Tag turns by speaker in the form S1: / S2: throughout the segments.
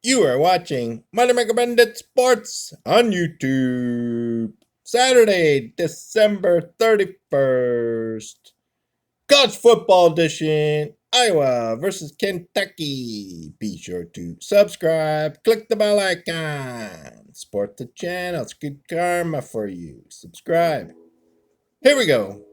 S1: You are watching Money Recommended Sports on YouTube. Saturday, December 31st. College football edition. Iowa versus Kentucky. Be sure to subscribe. Click the bell icon. Support the channel. It's good karma for you. Subscribe. Here we go.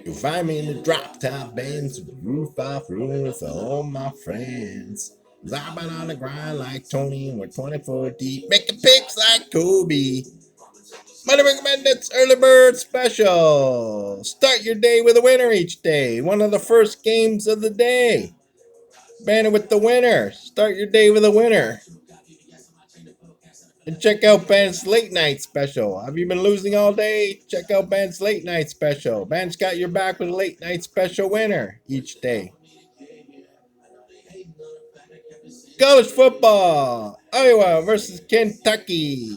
S1: You'll find me in the drop top bands with the roof off roof for all my friends. Zobbing on the grind like Tony and we're 24 deep. Making picks like Kobe. Money recommended early bird special. Start your day with a winner each day. One of the first games of the day. Banner with the winner. Start your day with a winner. And check out Ben's late night special. Have you been losing all day? Check out Ben's late night special. Ben's got your back with a late night special winner each day. College football. Iowa versus Kentucky.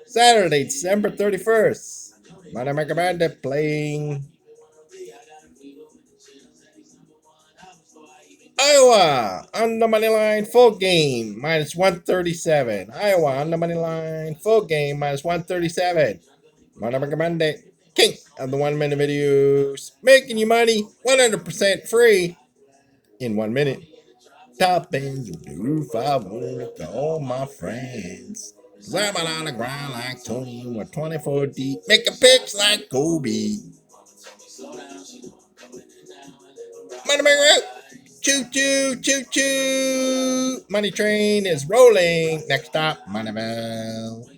S1: Saturday, December 31st. Money recommended playing Iowa on the money line full game minus 137. Iowa on the money line full game minus 137. Money recommended king of the 1 minute videos, making you money 100% free in 1 minute. Top ends of the roof, I work to all my friends. Zabbing on the ground like Tony, we're 24 deep, making picks like Kobe. Money maker, choo choo, choo choo. Money train is rolling. Next stop, Moneyville.